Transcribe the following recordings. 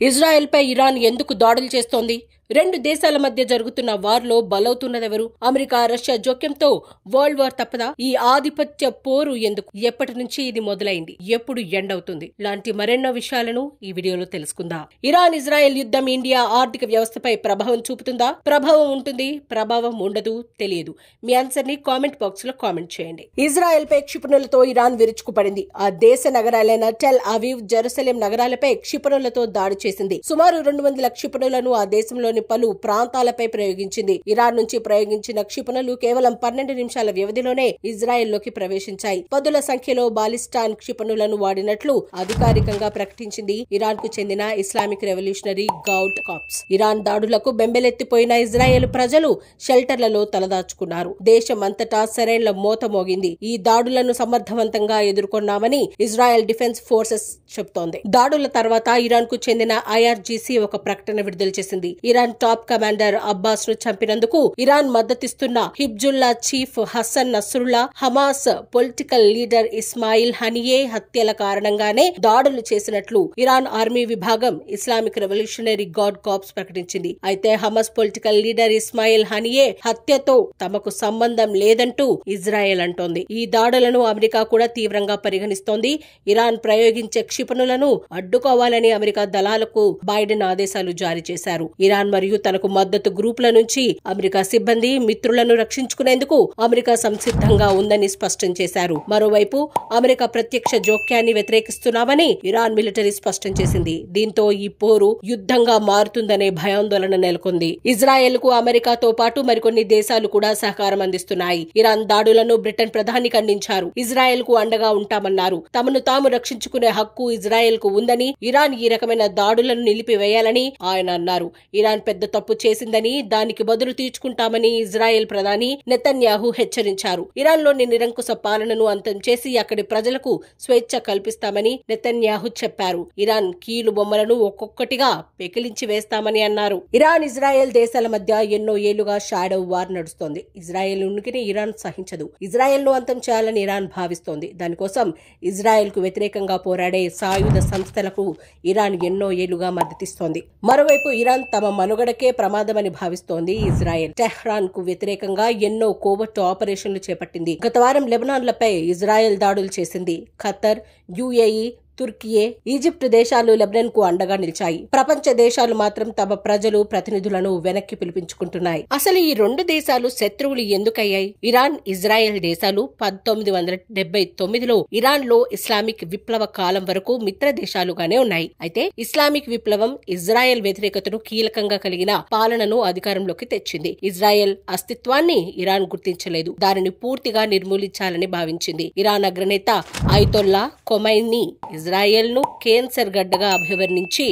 Israel పై Iran ఎందుకు దాడులు చేస్తోంది? రెండు దేశాల మధ్య జరుగుతున్న వార్లో బలవుతున్నదెవరు? అమెరికా రష్యా జోక్యంతో వరల్డ్ వార్ తప్పదా? ఈ ఆధిపత్య పోరు ఎందుకు? ఎప్పటి నుంచి ఇది మొదలైంది? ఎప్పుడు ఎండ్ అవుతుంది? లాంటి మరెన్నో విషయాలను ఈ వీడియోలో తెలుసుకుందాం. ఇరాన్ ఇజ్రాయెల్ యుద్ధం ఇండియా ఆర్థిక వ్యవస్థపై ప్రభావం చూపుతుందా? ప్రభావం ఉంటుంది, ప్రభావం ఉండదు, తెలియదు. మీ ఆన్సర్ ని కామెంట్ బాక్స్ లో కామెంట్ చేయండి. ఇజ్రాయెల్ పై క్షిపణులతో ఇరాన్ విరుచుకుపడింది. ఆ దేశ నగరాలైన టెల్ అవీవ్, జెరూసలేం నగరాలపై క్షిపణులతో దాడి చేసింది. సుమారు 200 క్షిపణులను ఆ దేశంలోని పలు ప్రాంతాలపై ప్రయోగించింది. ఇరాన్ నుంచి ప్రయోగించిన క్షిపణులు కేవలం 12 నిమిషాల వ్యవధిలోనే ఇజ్రాయెల్ లోకి ప్రవేశించాయి. పదుల సంఖ్యలో బాలిస్టాన్ క్షిపణులను వాడినట్లు అధికారికంగా ప్రకటించింది ఇరాన్ కు చెందిన Islamic revolutionary guard corps. Iran దాడులకు బెంబెలెత్తిపోయిన ఇజ్రాయెల్ ప్రజలు షెల్టర్లలో తలదాచుకున్నారు. దేశమంతటా సరైన మోత మోగింది. ఈ దాడులను సమర్థవంతంగా ఎదుర్కొన్నామని ఇజ్రాయెల్ డిఫెన్స్ ఫోర్సెస్ చెబుతోంది. దాడుల తర్వాత ఇరాన్ కు చెందిన IRGC ఒక ప్రకటన విడుదల చేసింది. ఇరాన్ టాప్ కమాండర్ అబ్బాస్ ను చంపినందుకు ఇరాన్ మద్దతిస్తున్న Hezbollah chief Hassan Nasrallah, Hamas political leader Ismail Haniyeh హత్యల కారణంగానే దాడులు చేసినట్లు ఇరాన్ ఆర్మీ విభాగం ఇస్లామిక్ రెవల్యూషనరీ గార్డ్ కార్ప్స్ ప్రకటించింది. అయితే Hamas political leader Ismail Haniyeh హత్యతో తమకు సంబంధం లేదంటూ ఇజ్రాయెల్ అంటోంది. ఈ దాడులను అమెరికా కూడా తీవ్రంగా పరిగణిస్తోంది. ఇరాన్ ప్రయోగించే క్షిపణులను అడ్డుకోవాలని అమెరికా దళాలకు బైడెన్ ఆదేశాలు జారీ చేశారు. ఇరాన్ మరియు తనకు మద్దతు గ్రూపుల నుంచి అమెరికా సిబ్బంది, మిత్రులను రక్షించుకునేందుకు అమెరికా సంసిద్ధంగా ఉందని స్పష్టం చేశారు. మరోవైపు అమెరికా ప్రత్యక్ష జోక్యాన్ని వ్యతిరేకిస్తున్నామని ఇరాన్ మిలిటరీ స్పష్టం చేసింది. దీంతో ఈ పోరు యుద్ధంగా మారుతుందనే భయాందోళన నెలకొంది. ఇజ్రాయెల్ కు అమెరికాతో పాటు మరికొన్ని దేశాలు కూడా సహకారం అందిస్తున్నాయి. ఇరాన్ దాడులను బ్రిటన్ ప్రధాని ఖండించారు. ఇజ్రాయెల్ కు అండగా ఉంటామన్నారు. తమను తాము రక్షించుకునే హక్కు ఇజ్రాయెల్ కు ఉందని, ఇరాన్ ఈ రకమైన దాడులను నిలిపివేయాలని ఆయన అన్నారు. ఇరాన్ పెద్ద తప్పు చేసిందని, దానికి బదులు తీర్చుకుంటామని ఇజ్రాయెల్ ప్రధాని నెతన్యాహు హెచ్చరించారు. ఇరాన్ లోని నిరంకుశ పాలనను అంతం చేసి అక్కడి ప్రజలకు స్వేచ్ఛ కల్పిస్తామని నెతన్యాహు చెప్పారు. ఇరాన్ కీలు బొమ్మలను ఒక్కొక్కటిగా పెకిలించి వేస్తామని అన్నారు. ఇరాన్ ఇజ్రాయెల్ దేశాల మధ్య ఎన్నో ఏళ్లుగా షాడో వార్ నడుస్తోంది. ఇజ్రాయెల్ ఉనికిని ఇరాన్ సహించదు. ఇజ్రాయెల్ ను అంతం చేయాలని ఇరాన్ భావిస్తోంది. దానికోసం ఇజ్రాయెల్ కు వ్యతిరేకంగా పోరాడే సాయుధ సంస్థలకు ఇరాన్ ఎన్నో ఏళ్లుగా మద్దతిస్తోంది. మరోవైపు ఇరాన్ తమ మనుగడకే ప్రమాదమని భావిస్తోంది ఇజ్రాయెల్. టెహ్రాన్ కు వ్యతిరేకంగా ఎన్నో కోవర్ట్ ఆపరేషన్లు చేపట్టింది. గత వారం లెబనాన్లపై ఇజ్రాయెల్ దాడులు చేసింది. ఖతర్, UAE, తుర్కియే, ఈజిప్ట్ దేశాలు లెబనాన్ కు అండగా నిలిచాయి. ప్రపంచ దేశాలు మాత్రం తమ ప్రజలు, ప్రతినిధులను వెనక్కి పిలిపించుకుంటున్నాయి. అసలు ఈ రెండు దేశాలు శత్రువులు ఎందుకయ్యాయి? ఇరాన్, ఇజ్రాయెల్ దేశాలు 1979లో ఇరాన్ లో ఇస్లామిక్ విప్లవ కాలం వరకు మిత్ర దేశాలుగానే ఉన్నాయి. అయితే ఇస్లామిక్ విప్లవం ఇజ్రాయెల్ వ్యతిరేకతను కీలకంగా కలిగిన పాలనను అధికారంలోకి తెచ్చింది. ఇజ్రాయెల్ అస్తిత్వాన్ని ఇరాన్ గుర్తించలేదు. దానిని పూర్తిగా నిర్మూలించాలని భావించింది. ఇరాన్ అగ్రనేత అయతొల్లా ఖొమైనీ ఇజ్రాయెల్ ను కేన్సర్ గడ్డగా అభివర్ణించి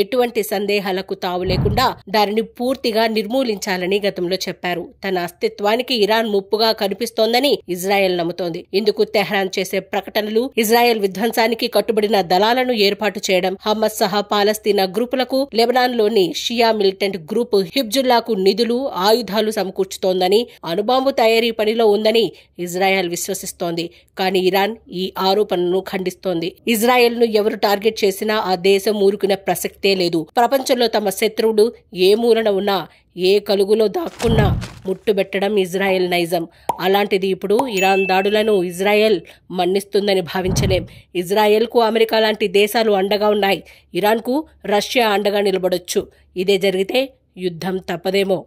ఎటువంటి సందేహాలకు తావు లేకుండా దానిని పూర్తిగా నిర్మూలించాలని గతంలో చెప్పారు. తన అస్తిత్వానికి ఇరాన్ ముప్పుగా కనిపిస్తోందని ఇజ్రాయెల్ నమ్ముతోంది. ఇందుకు తెహ్రాన్ చేసే ప్రకటనలు, ఇజ్రాయెల్ విధ్వంసానికి కట్టుబడిన దళాలను ఏర్పాటు చేయడం, హమాస్ సహా పాలస్తీనా గ్రూపులకు లెబనాన్ లోని షియా మిలిటెంట్ గ్రూప్ హిజ్బుల్లాకు నిధులు, ఆయుధాలు సమకూర్చుతోందని, అణుబాంబు తయారీ పనిలో ఉందని ఇజ్రాయెల్ విశ్వసిస్తోంది. కానీ ఇరాన్ ఈ ఆరోపణను ఖండిస్తోంది. ఇజ్రాయెల్ ను ఎవరు టార్గెట్ చేసినా ఆ దేశం ఊరుకునే ప్రసక్తే లేదు. ప్రపంచంలో తమ శత్రువుడు ఏ మూలన ఉన్నా, ఏ కలుగులో దాక్కున్నా ముట్టుబెట్టడం ఇజ్రాయెల్ నైజం. అలాంటిది ఇప్పుడు ఇరాన్ దాడులను ఇజ్రాయెల్ మన్నిస్తుందని భావించలేం. ఇజ్రాయెల్ కు అమెరికా లాంటి దేశాలు అండగా ఉన్నాయి. ఇరాన్ కు రష్యా అండగా నిలబడొచ్చు. ఇదే జరిగితే యుద్ధం తప్పదేమో.